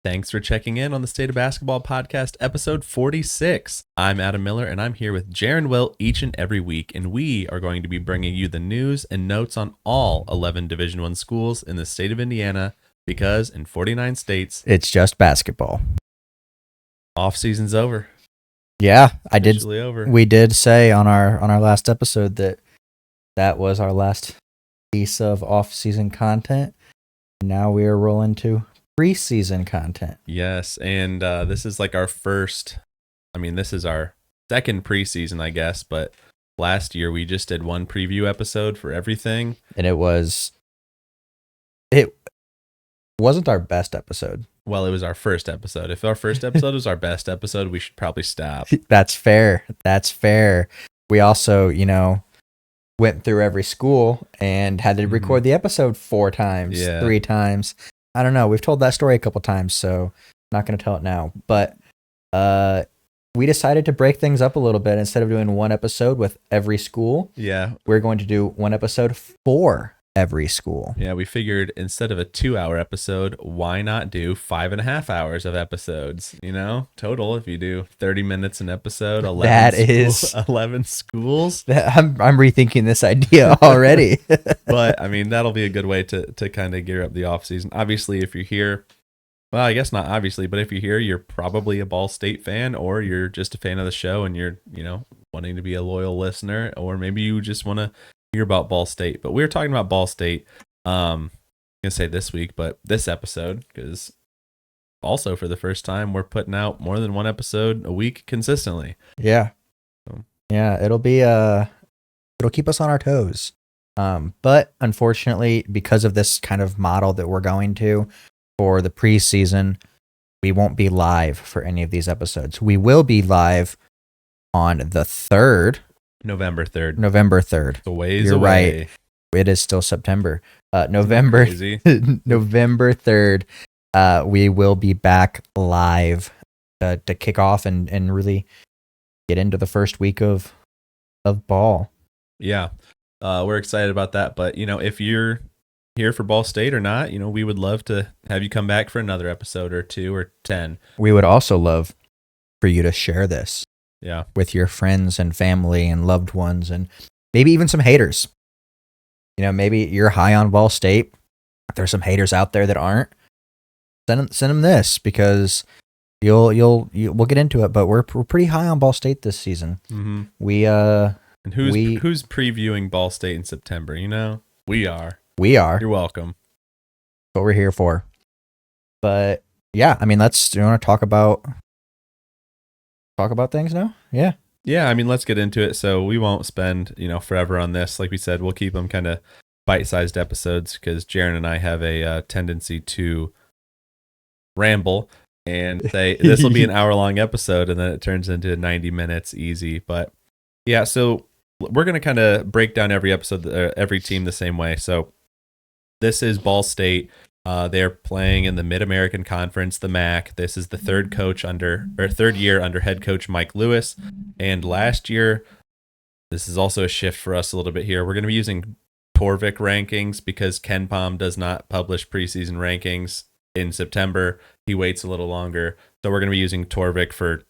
Thanks for checking in on the State of Basketball podcast, episode 46. I'm Adam Miller, and I'm here with Jaren Will each and every week, and we are going to be bringing you the news and notes on all 11 Division I schools in the state of Indiana, because in 49 states, it's just basketball. Off-season's over. Yeah, Over. We did say on our last episode that was our last piece of off-season content. Now we are rolling to preseason content. Yes, and this is like our first, this is our second preseason, I guess, but last year we just did one preview episode for everything. And it wasn't our best episode. Well, it was our first episode. If our first episode was our best episode, we should probably stop. That's fair. We also, went through every school and had to record the episode 4 times, 3 times. I don't know. We've told that story a couple times, so I'm not going to tell it now. But we decided to break things up a little bit. Instead of doing one episode with every school, we're going to do one episode for every school. Yeah, we figured instead of a 2-hour episode, why not do 5.5 hours of episodes? Total, if you do 30 minutes an episode, 11 schools. I'm rethinking this idea already. But that'll be a good way to kind of gear up the off season. Obviously, if you're here, well, I guess not obviously, but if you're here, you're probably a Ball State fan, or you're just a fan of the show and you're, wanting to be a loyal listener, or maybe you just want to hear about Ball State. But we were talking about Ball State, I'm gonna say this week, but this episode, because also for the first time we're putting out more than one episode a week consistently. Yeah. It'll keep us on our toes. But unfortunately, because of this kind of model that we're going to for the preseason, we won't be live for any of these episodes. We will be live on the 3rd. November 3rd. The ways You're away. Right. It is still September. November 3rd. We will be back live to kick off and really get into the first week of ball. Yeah. We're excited about that. But, if you're here for Ball State or not, we would love to have you come back for another episode or 2 or 10. We would also love for you to share this. Yeah. With your friends and family and loved ones, and maybe even some haters. Maybe you're high on Ball State. There's some haters out there that aren't. Send them this, because we'll get into it. But we're pretty high on Ball State this season. Mm-hmm. And who's previewing Ball State in September? We are. You're welcome. What we're here for. But yeah, you want to talk about things now? Yeah, let's get into it. So we won't spend forever on this. Like we said, we'll keep them kind of bite-sized episodes, because Jaren and I have a tendency to ramble and say this will be an hour-long episode, and then it turns into 90 minutes easy. But yeah, so we're going to kind of break down every episode, every team the same way. So this is Ball State. They're playing in the Mid-American Conference, the MAC. This is the third year under head coach Mike Lewis. And last year, this is also a shift for us a little bit here. We're going to be using Torvik rankings, because Ken Palm does not publish preseason rankings in September. He waits a little longer. So we're going to be using Torvik for,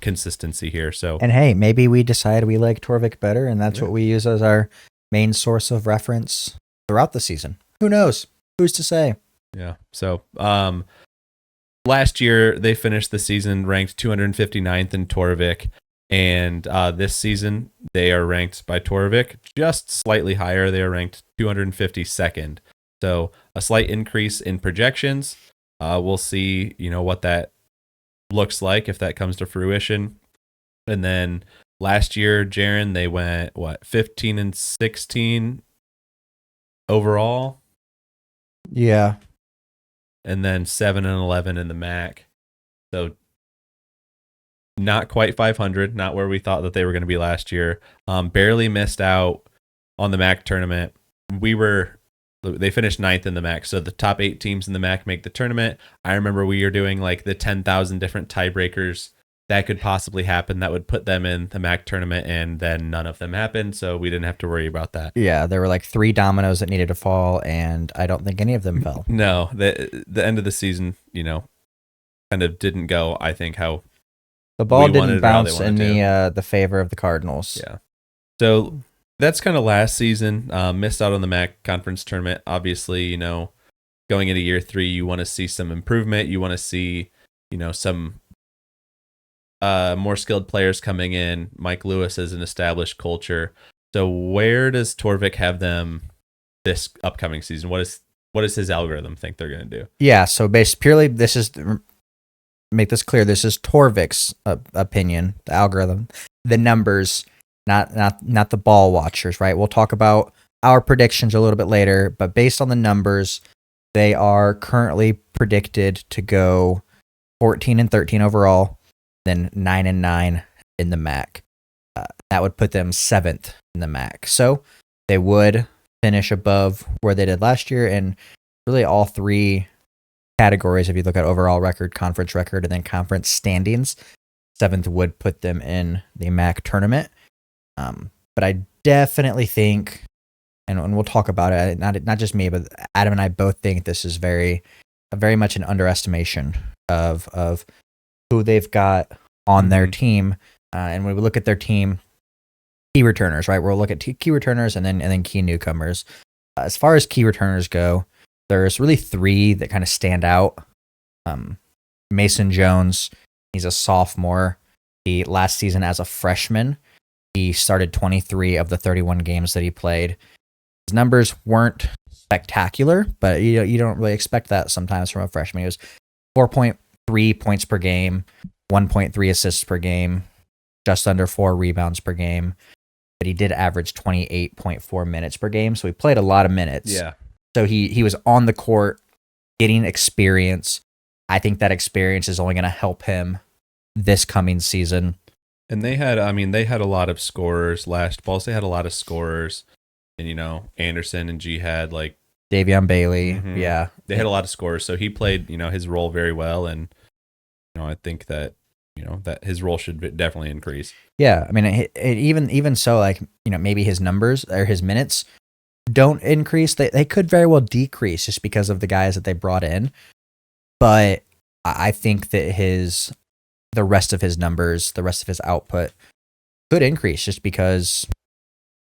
consistency here. So, and hey, maybe we decide we like Torvik better, and that's what we use as our main source of reference throughout the season. Who knows? Who's to say? Yeah. So, last year they finished the season ranked 259th in Torvik, and this season they are ranked by Torvik just slightly higher. They are ranked 252nd. So a slight increase in projections. We'll see, what that looks like if that comes to fruition. And then last year, Jaren, they went 15-16 overall. Yeah. And then 7-11 in the MAC. So not quite 500, not where we thought that they were going to be last year. Barely missed out on the MAC tournament. They finished 9th in the MAC. So the top 8 teams in the MAC make the tournament. I remember we were doing like the 10,000 different tiebreakers that could possibly happen that would put them in the MAC tournament, and then none of them happened, so we didn't have to worry about that. Yeah, there were like 3 dominoes that needed to fall, and I don't think any of them fell. No, the end of the season, kind of didn't go, I think, how the ball we wanted didn't it or how they bounce in wanted the favor of the Cardinals. Yeah. So that's kind of last season. Missed out on the MAC conference tournament. Obviously, you know, going into year 3, you want to see some improvement. You want to see, you know, some more skilled players coming in. Mike Lewis is an established culture. So where does Torvik have them this upcoming season? What does his algorithm think they're going to do? Yeah, so based purely, this is, make this clear, this is Torvik's opinion, the algorithm, the numbers, not the ball watchers, right? We'll talk about our predictions a little bit later, but based on the numbers, they are currently predicted to go 14-13 overall, then 9-9 in the MAC. That would put them 7th in the MAC. So they would finish above where they did last year, and really all 3 categories, if you look at overall record, conference record, and then conference standings, 7th would put them in the MAC tournament. But I definitely think, and we'll talk about it, not just me, but Adam and I both think this is very much an underestimation of who they've got on their team. And when we look at their team, key returners, right? We'll look at key returners and then key newcomers. As far as key returners go, there's really 3 that kind of stand out. Mason Jones, he's a sophomore. Last season as a freshman, he started 23 of the 31 games that he played. His numbers weren't spectacular, but you don't really expect that sometimes from a freshman. He was 4.3 points per game, 1.3 assists per game, just under 4 rebounds per game. But he did average 28.4 minutes per game, so he played a lot of minutes. Yeah. So he was on the court getting experience. I think that experience is only going to help him this coming season. And they had a lot of scorers last Ball State had a lot of scorers, and you know, Anderson and Jihad, like Davion Bailey, yeah, they had a lot of scorers. So he played, you know, his role very well, and you know, I think that, you know, that his role should definitely increase. Yeah, I mean, even so, like, you know, maybe his numbers or his minutes don't increase. They could very well decrease just because of the guys that they brought in. But I think that the rest of his numbers, the rest of his output could increase just because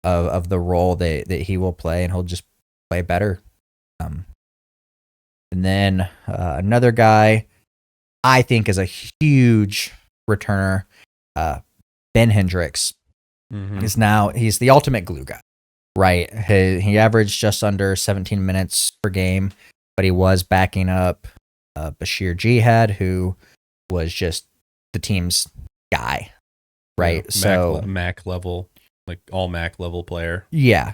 of the role that he will play, and he'll just play better. And then another guy I think is a huge returner, Ben Hendricks, is now, he's the ultimate glue guy, right? He averaged just under 17 minutes per game, but he was backing up Bashir Jihad, who was just the team's guy, right? Yeah, so MAC level, like all MAC level player. Yeah.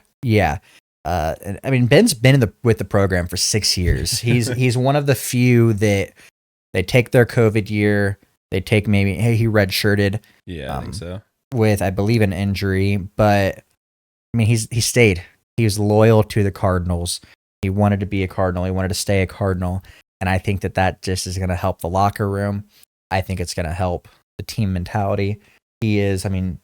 I mean, Ben's been with the program for 6 years. He's one of the few that they take their COVID year. They take he redshirted. Yeah, I think so. With, I believe, an injury, but I mean, he stayed. He was loyal to the Cardinals. He wanted to be a Cardinal. He wanted to stay a Cardinal, and I think that just is going to help the locker room. I think it's going to help the team mentality. He is, I mean,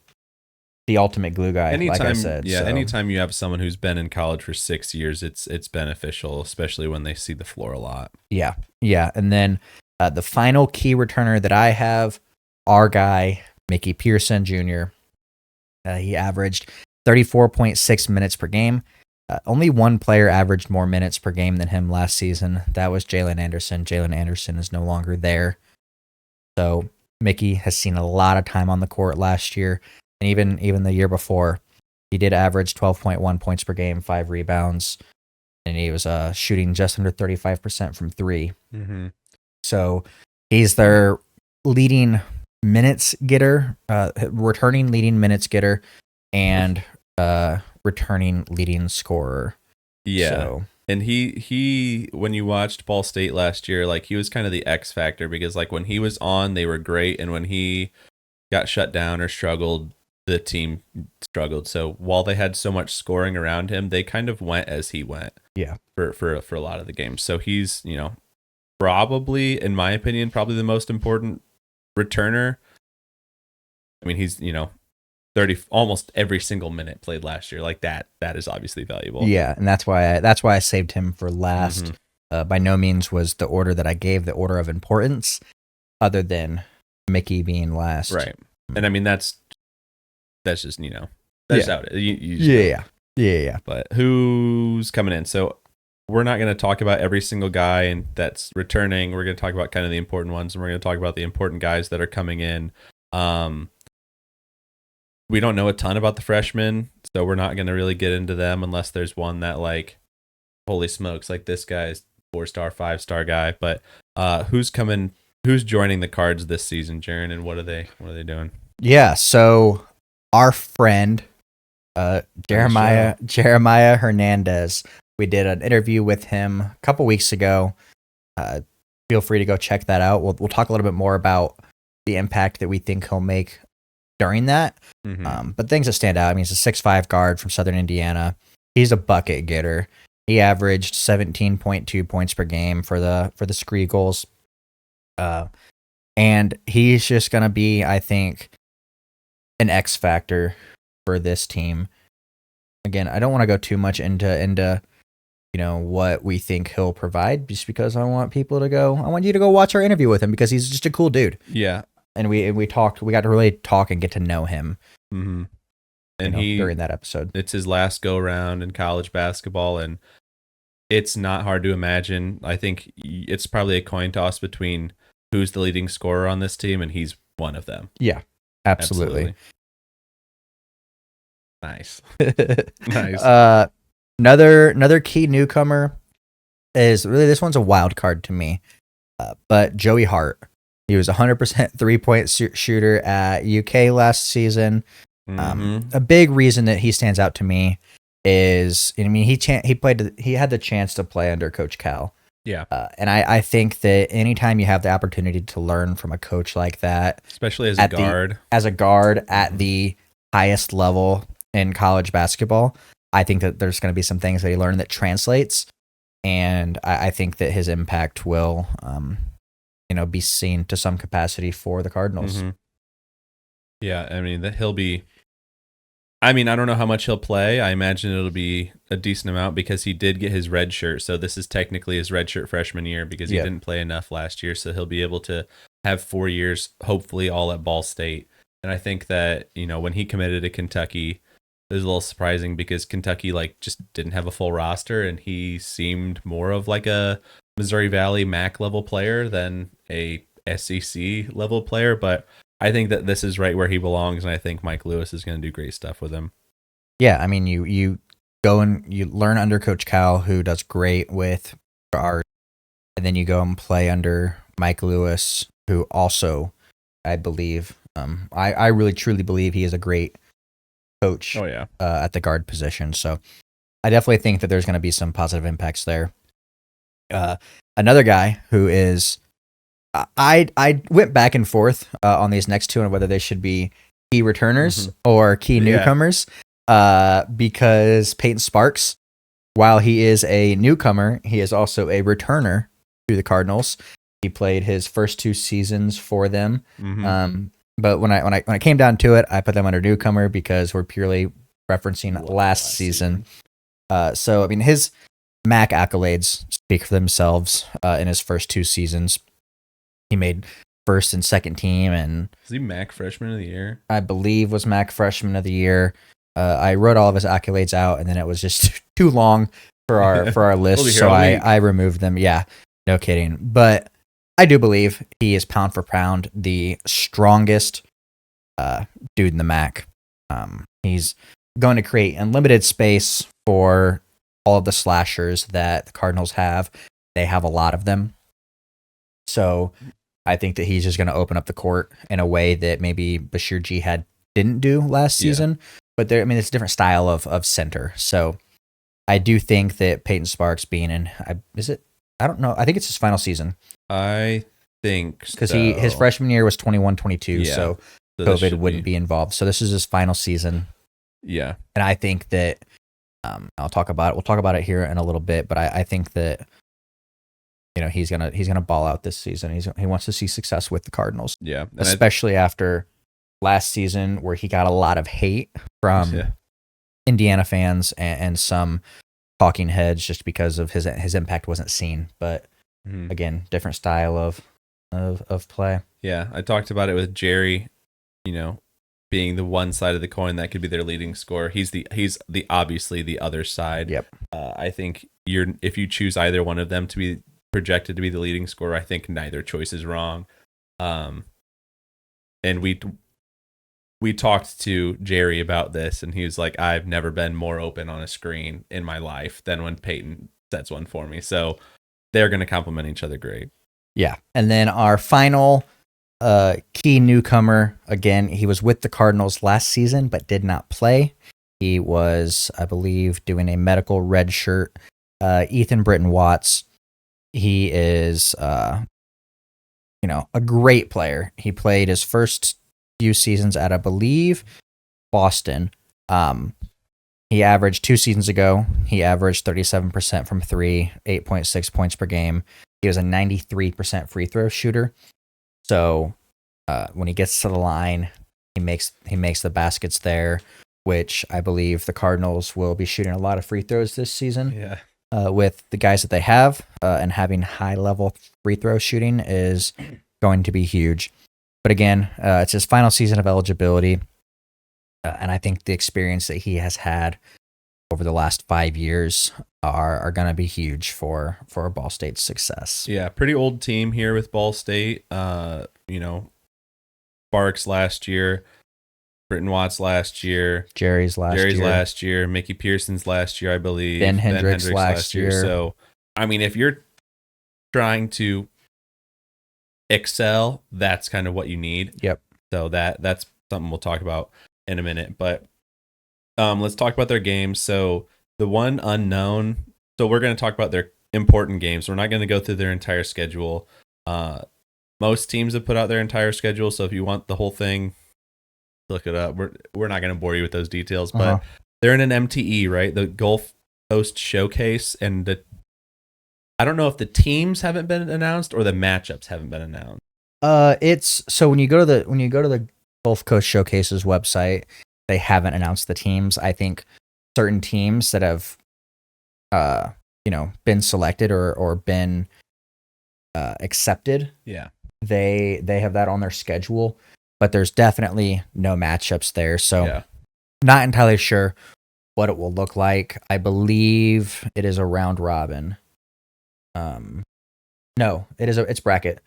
the ultimate glue guy, like I said. Yeah, so. Anytime you have someone who's been in college for 6 years, it's beneficial, especially when they see the floor a lot. Yeah. And then the final key returner that I have, our guy, Mickey Pearson Jr. He averaged 34.6 minutes per game. Only one player averaged more minutes per game than him last season. That was Jalen Anderson. Jalen Anderson is no longer there. So Mickey has seen a lot of time on the court last year, and even the year before. He did average 12.1 points per game, 5 rebounds, and he was shooting just under 35% from 3. So he's their leading minutes getter, returning leading minutes getter, and returning leading scorer. Yeah. So. And he when you watched Ball State last year, like, he was kind of the X factor, because like when he was on, they were great, and when he got shut down or struggled, the team struggled. So while they had so much scoring around him, they kind of went as he went. Yeah. For a lot of the games. So he's, you know, probably, in my opinion, probably the most important returner. I mean, he's, you know, 30 almost every single minute played last year. Like that is obviously valuable. Yeah, and that's why I saved him for last. By no means was the order that I gave the order of importance. other than Mickey being last. Right. And I mean, that's just, that's out. You just Yeah. But who's coming in? So we're not going to talk about every single guy and that's returning. We're going to talk about kind of the important ones, and we're going to talk about the important guys that are coming in. We don't know a ton about the freshmen, so we're not going to really get into them unless there's one that, like, holy smokes, like this guy's 4-star, 5-star guy. But who's joining the Cards this season, Jaren, and what are they doing? Yeah, so our friend Jeremiah Hernandez, we did an interview with him a couple weeks ago. Feel free to go check that out. We'll talk a little bit more about the impact that we think he'll make during that. But things that stand out, I mean, he's a 6'5" guard from Southern Indiana. He's a bucket getter. He averaged 17.2 points per game for the Screagles. And he's just going to be, I think, an X factor for this team. Again, I don't want to go too much into what we think he'll provide, just because I want you to go watch our interview with him, because he's just a cool dude. Yeah. And we got to really talk and get to know him. Mm-hmm. And during that episode, it's his last go round in college basketball, and it's not hard to imagine. I think it's probably a coin toss between who's the leading scorer on this team, and he's one of them. Yeah, absolutely. Nice. Nice. Another key newcomer is really, this one's a wild card to me, but Joey Hart. He was 100% 3-point shooter at UK last season. A big reason that he stands out to me is, I mean, he had the chance to play under Coach Cal. Yeah. And I think that anytime you have the opportunity to learn from a coach like that, especially as a guard at the highest level in college basketball, I think that there's going to be some things that he learned that translates. And I think that his impact will, be seen to some capacity for the Cardinals. Mm-hmm. Yeah, I mean, I don't know how much he'll play. I imagine it'll be a decent amount, because he did get his red shirt. So this is technically his red shirt freshman year, because he didn't play enough last year. So he'll be able to have 4 years, hopefully all at Ball State. And I think that, when he committed to Kentucky, it was a little surprising, because Kentucky just didn't have a full roster, and he seemed more of like a Missouri Valley MAC level player than a SEC level player. But I think that this is right where he belongs, and I think Mike Lewis is going to do great stuff with him. Yeah, I mean, you go and you learn under Coach Cal, who does great with art, and then you go and play under Mike Lewis, who also, I believe, I really truly believe he is a great coach. Oh yeah, at the guard position. So I definitely think that there's going to be some positive impacts there. Another guy who is, I went back and forth on these next two on whether they should be key returners or key newcomers, because Peyton Sparks, while he is a newcomer, he is also a returner to the Cardinals. He played his first 2 seasons for them. But when I came down to it, I put them under newcomer, because we're purely referencing last season. So I mean, his MAC accolades speak for themselves. In his first 2 seasons, he made first and second team, and is he MAC freshman of the year? I believe was MAC freshman of the year. I wrote all of his accolades out, and then it was just too long for our list, so I removed them. Yeah, no kidding. But I do believe he is pound for pound the strongest dude in the MAC. He's going to create unlimited space for all of the slashers that the Cardinals have. They have a lot of them. So I think that he's just going to open up the court in a way that maybe Bashir Jihad didn't do last season. But it's a different style of center. So I do think that Peyton Sparks being in, I don't know. I think it's his final season. I think because his freshman year was 21-22, so COVID wouldn't be involved. So this is his final season. Yeah, and I think that I'll talk about it. We'll talk about it here in a little bit, but I think that he's gonna ball out this season. He wants to see success with the Cardinals. Yeah, especially after last season where he got a lot of hate from Indiana fans and some talking heads just because of his impact wasn't seen. But again, different style of of play. Yeah, I talked about it with Jerry, being the one side of the coin that could be their leading scorer. He's the obviously the other side. Yep. I think if you choose either one of them to be projected to be the leading scorer, I think neither choice is wrong. And we talked to Jerry about this, and he was like, I've never been more open on a screen in my life than when Peyton sets one for me. So they're going to complement each other great. Yeah. And then our final key newcomer, again, he was with the Cardinals last season, but did not play. He was, I believe, doing a medical red shirt. Ethan Britton Watts. He is, a great player. He played his first few seasons at, I believe, Boston. He averaged 2 seasons ago. He averaged 37% from 3, 8.6 points per game. He was a 93% free throw shooter. So when he gets to the line, he makes the baskets there, which I believe the Cardinals will be shooting a lot of free throws this season. Yeah. With the guys that they have, and having high level free throw shooting is going to be huge. But again, it's his final season of eligibility, and I think the experience that he has had over the last 5 years are going to be huge for Ball State's success. Yeah, pretty old team here with Ball State. Sparks last year, Britton Watts last year, Jerry's last year, Mickey Pearson's last year, I believe. Ben Hendricks last year. So, I mean, if you're trying to excel, that's kind of what you need. Yep. So that's something we'll talk about in a minute. But let's talk about their games. So the one unknown. So we're going to talk about their important games. We're not going to go through their entire schedule. Most teams have put out their entire schedule. So if you want the whole thing, look it up. We're not going to bore you with those details, but they're in an MTE, right? The Gulf Coast Showcase, and I don't know if the teams haven't been announced or the matchups haven't been announced. It's so when you go to the Gulf Coast Showcase's website, they haven't announced the teams. I think certain teams that have been selected or been accepted. Yeah. They have that on their schedule, but there's definitely no matchups there. So not entirely sure what it will look like. I believe it is a round robin. No, it's bracket.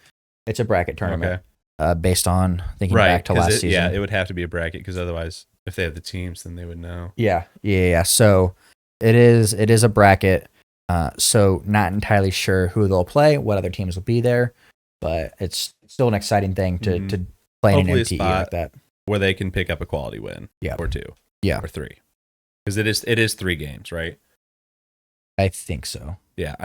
It's a bracket tournament. Okay. Based on thinking back to last season. Yeah, it would have to be a bracket because otherwise, if they have the teams, then they would know. Yeah. So it is a bracket. So not entirely sure who they'll play, what other teams will be there, but it's still an exciting thing to play in an MTE like that, where they can pick up a quality win, or 2, or 3, because it is 3 games, right? I think so. Yeah,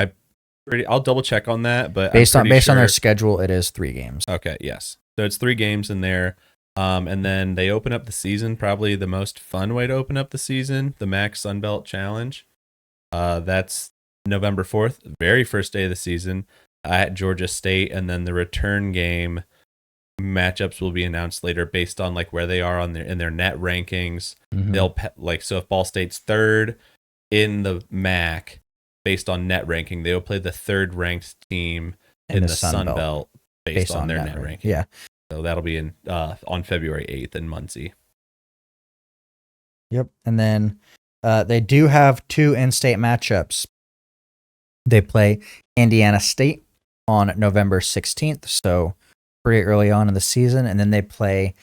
I'll double check on that, but based on their schedule, it is 3 games. Okay, yes, so it's 3 games in there, and then they open up the season. Probably the most fun way to open up the season, the MAC Sunbelt Challenge. That's November 4th, very first day of the season at Georgia State, and then the return game matchups will be announced later based on like where they are in their net rankings. They'll so if Ball State's 3rd in the MAC based on net ranking, they will play the 3rd ranked team in the Sun Belt based on their net ranking. Yeah, so that'll be in on February 8th in Muncie. Yep, and then they do have 2 in-state matchups. They play Indiana State on November 16th, so pretty early on in the season, and then they play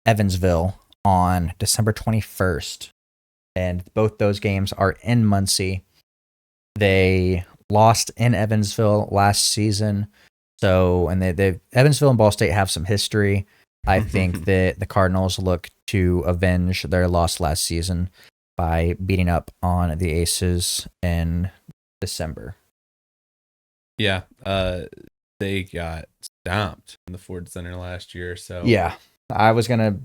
Evansville on December 21st. And both those games are in Muncie. They lost in Evansville last season, and they Evansville and Ball State have some history. I think that the Cardinals look to avenge their loss last season by beating up on the Aces in December. Yeah, they got stomped in the Ford Center last year. So yeah, I was gonna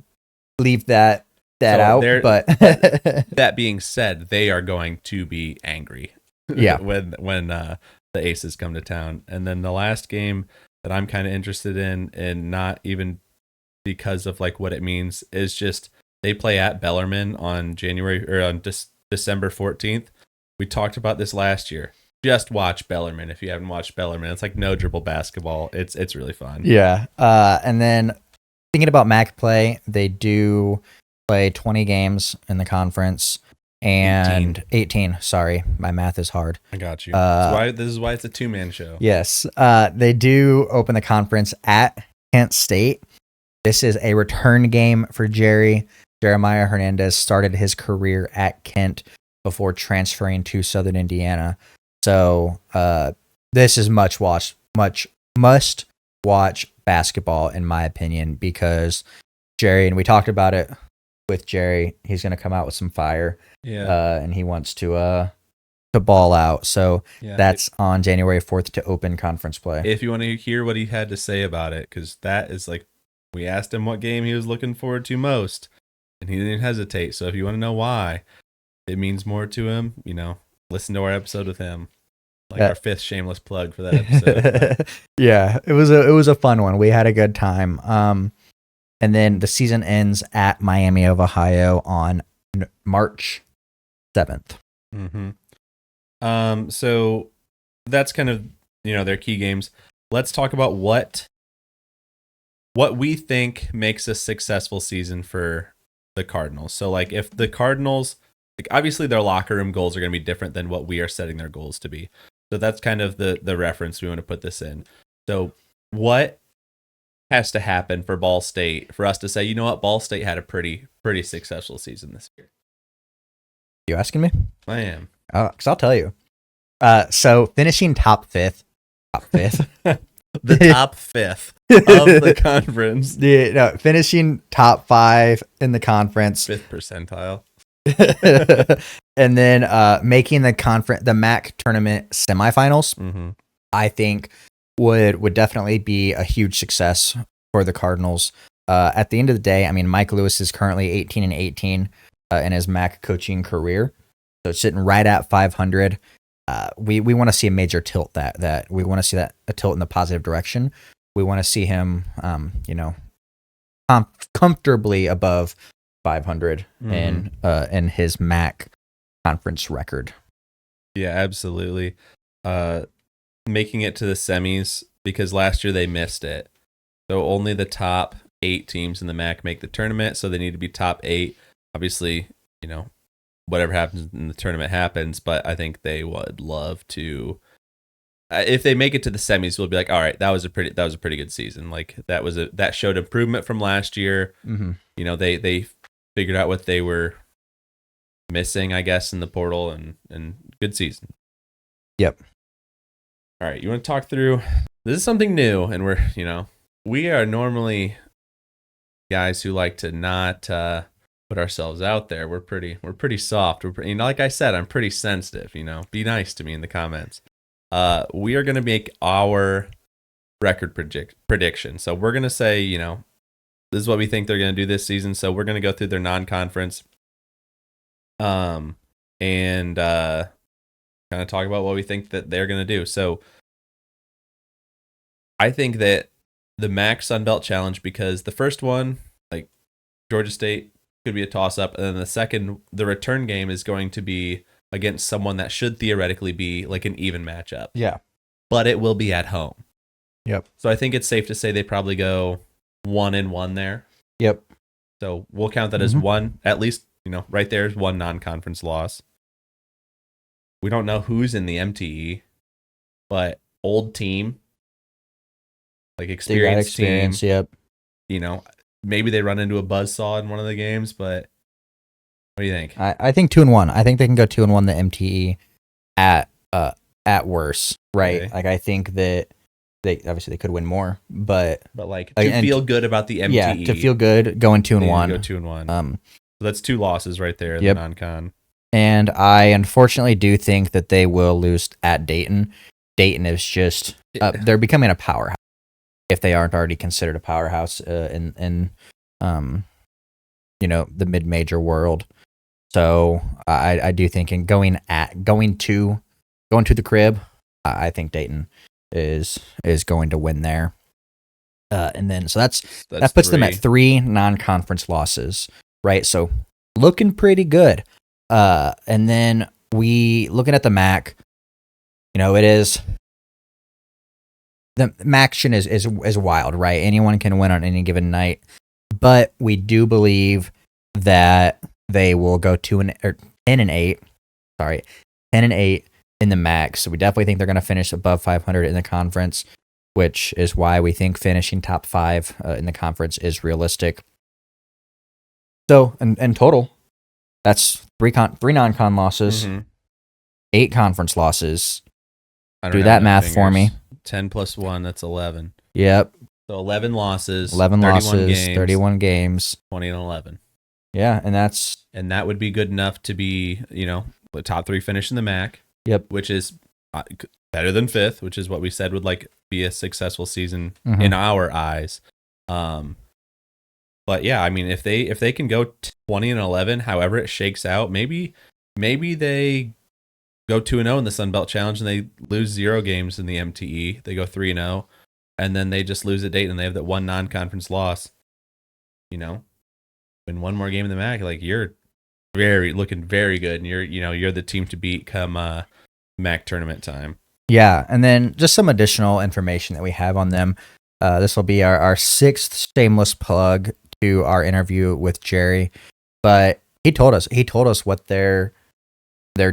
leave that out, but that being said, they are going to be angry. Yeah, when the Aces come to town. And then the last game that I'm kind of interested in, and not even because of like what it means, is just they play at Bellarmine on December 14th. We talked about this last year. just watch Bellarmine if you haven't watched Bellarmine. It's like no dribble basketball. It's really fun. Yeah. And then thinking about MAC play, they do play 20 games in the conference and 18. Sorry, my math is hard. I got you. This is why it's a 2-man show. Yes. They do open the conference at Kent State. This is a return game for Jerry. Jeremiah Hernandez started his career at Kent before transferring to Southern Indiana. So this is must watch basketball in my opinion, because Jerry, and we talked about it with Jerry, he's going to come out with some fire. Yeah. And he wants to ball out. So that's on January 4th to open conference play. If you want to hear what he had to say about it, because that is like, we asked him what game he was looking forward to most, and he didn't hesitate. So if you want to know why it means more to him, listen to our episode with him. Like our 5th shameless plug for that episode. Yeah, it was a fun one. We had a good time. And then the season ends at Miami of Ohio on March 7th. Mm-hmm. So that's kind of their key games. Let's talk about what we think makes a successful season for the Cardinals. So like if the Cardinals, like obviously their locker room goals are going to be different than what we are setting their goals to be. So that's kind of the reference we want to put this in. So what has to happen for Ball State for us to say, you know what, Ball State had a pretty successful season this year? You asking me? I am. Because I'll tell you. So finishing top fifth. The top 5th of the conference. Yeah, no, finishing top 5 in the conference. 5th percentile. And then making the MAC tournament semifinals, mm-hmm. I think would definitely be a huge success for the Cardinals. At the end of the day, I mean, Mike Lewis is currently 18-18 in his MAC coaching career, so it's sitting right at 500. We want to see a major tilt that we want to see that a tilt in the positive direction. We want to see him, comfortably above 500 mm-hmm. in his MAC conference record. Yeah, absolutely. Making it to the semis, because last year they missed it. So only the top 8 teams in the MAC make the tournament, so they need to be top 8. Obviously, whatever happens in the tournament happens, but I think they would love to. If they make it to the semis, we'll be like, all right, that was a pretty good season. Like that showed improvement from last year. Mm-hmm. They figured out what they were missing, I guess, in the portal, and good season. Yep. All right, you want to talk through? This is something new, and we are normally guys who like to not put ourselves out there. We're pretty soft. Like I said, I'm pretty sensitive. Be nice to me in the comments. We are going to make our record prediction. So we're going to say, this is what we think they're going to do this season. So we're going to go through their non-conference, and kind of talk about what we think that they're going to do. So I think that the MAC Sun Belt Challenge, because the first one, like Georgia State, could be a toss-up, and then the second, the return game, is going to be against someone that should theoretically be like an even matchup. Yeah. But it will be at home. Yep. So I think it's safe to say they probably go 1-1 there. Yep. So we'll count that as one, at least, right there is one non-conference loss. We don't know who's in the MTE, but old team, like experienced team. Yep. Maybe they run into a buzzsaw in one of the games, but what do you think? I think 2-1. I think they can go 2-1 the MTE at worst, right? Okay. Like I think that they could win more, but like to feel good about the MTE. Yeah, to feel good going 2-1. Go 2-1. So that's 2 losses right there in the non-con. And I unfortunately do think that they will lose at Dayton. Dayton is just they're becoming a powerhouse, if they aren't already considered a powerhouse in the mid-major world. So I do think in going to the crib, I think Dayton is going to win there. And then so that puts 3. them at 3 non-conference losses, right? So looking pretty good. And then looking at the MAC, it is the action is wild, right? Anyone can win on any given night, but we do believe that they will go 10-8. Sorry, 10-8 in the MAC. So we definitely think they're going to finish above 500 in the conference, which is why we think finishing top 5 in the conference is realistic. So in total, that's 3 non-con losses, 8 conference losses. Do that math for me. 10 plus 1, that's 11. Yep. So 11 losses. 11 losses, 31 games. 20-11. Yeah, and that would be good enough to be, the top 3 finish in the MAC. Yep. Which is better than 5th, which is what we said would be a successful season in our eyes. But yeah, I mean, if they can go 20-11, however it shakes out, maybe they go 2-0 in the Sun Belt Challenge and they lose 0 games in the MTE. They go 3-0, and then they just lose a date and they have that one non-conference loss. Win one more game in the MAC, you're looking very good, and you're the team to beat come MAC tournament time. Yeah, and then just some additional information that we have on them. This will be our 6th shameless plug to our interview with Jerry, but he told us what their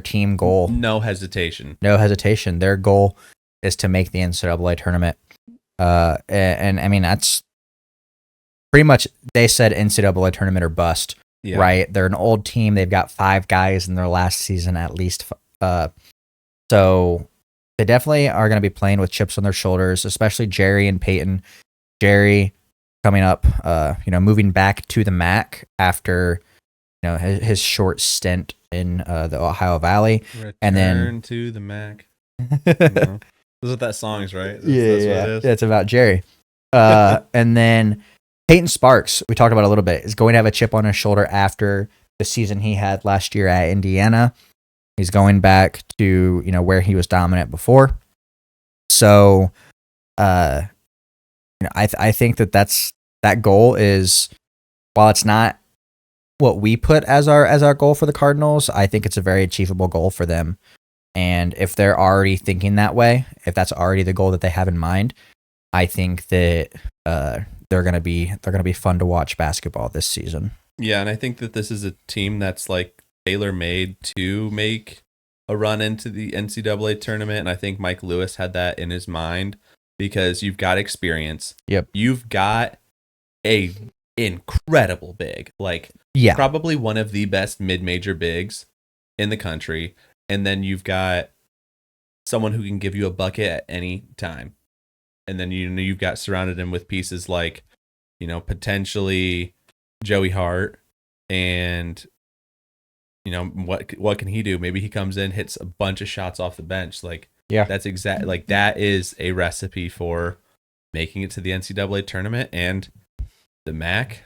team goal. No hesitation. Their goal is to make the NCAA tournament. And I mean, that's pretty much, they said NCAA tournament or bust, right? They're an old team. They've got 5 guys in their last season at least. So they definitely are going to be playing with chips on their shoulders, especially Jerry and Peyton. Jerry coming up, moving back to the MAC after, his short stint in the Ohio Valley. And then to the MAC. That's what that song's, right? That's what it is. Yeah, it's about Jerry. And then Peyton Sparks, we talked about a little bit, is going to have a chip on his shoulder after the season he had last year at Indiana. He's going back to, where he was dominant before. So, I think that goal is, while it's not what we put as our goal for the Cardinals, I think it's a very achievable goal for them. And if they're already thinking that way, if that's already the goal that they have in mind, I think that they're gonna be fun to watch basketball this season. Yeah, and I think that this is a team that's tailor-made to make a run into the NCAA tournament, and I think Mike Lewis had that in his mind because you've got experience. Yep. You've got a incredible big, probably one of the best mid-major bigs in the country, and then you've got someone who can give you a bucket at any time. And then you've got surrounded him with pieces potentially Joey Hart, and what can he do? Maybe he comes in, hits a bunch of shots off the bench. That's that is a recipe for making it to the NCAA tournament, and the MAC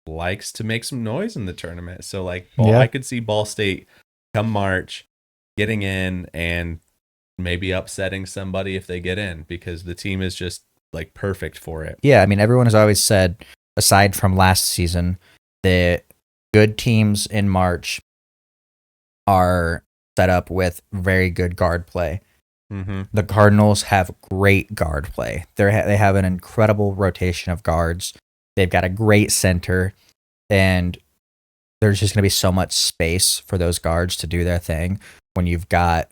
likes to make some noise in the tournament. So I could see Ball State come March getting in and maybe upsetting somebody if they get in, because the team is just perfect for it. Yeah, I mean, everyone has always said, aside from last season, that good teams in March are set up with very good guard play. Mm-hmm. The Cardinals have great guard play. They have an incredible rotation of guards. They've got a great center, and there's just going to be so much space for those guards to do their thing when you've got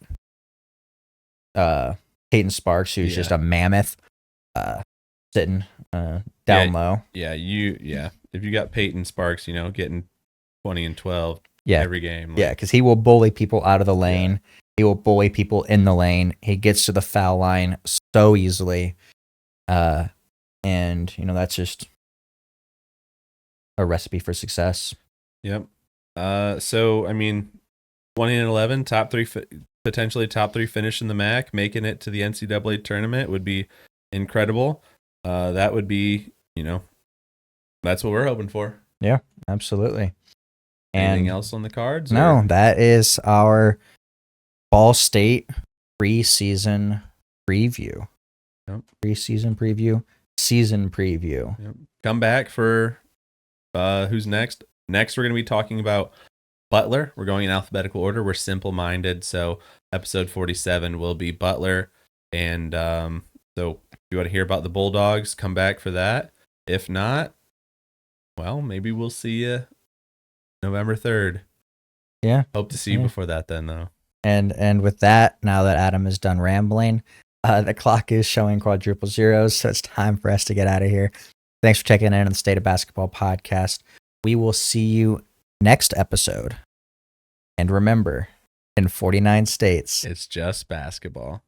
Peyton Sparks, who's just a mammoth, sitting down low. Yeah, if you got Peyton Sparks, getting 20 and 12 every game. Because he will bully people out of the lane. Yeah. He will bully people in the lane. He gets to the foul line so easily. And, that's just a recipe for success. Yep. So, I mean, 20-11, top 3, potentially top 3 finish in the MAC, making it to the NCAA tournament would be incredible. That would be, that's what we're hoping for. Yeah, absolutely. Anything else on the cards? No, that is our Ball State preseason preview. Yep. Preseason preview, season preview. Yep. Come back for who's next. Next, we're going to be talking about Butler. We're going in alphabetical order. We're simple-minded, so episode 47 will be Butler. And so if you want to hear about the Bulldogs, come back for that. If not, well, maybe we'll see you November 3rd. Yeah. Hope to see you before that then, though. And with that, now that Adam is done rambling, the clock is showing quadruple zeros, so it's time for us to get out of here. Thanks for checking in on the State of Basketball podcast. We will see you next episode. And remember, in 49 states, it's just basketball.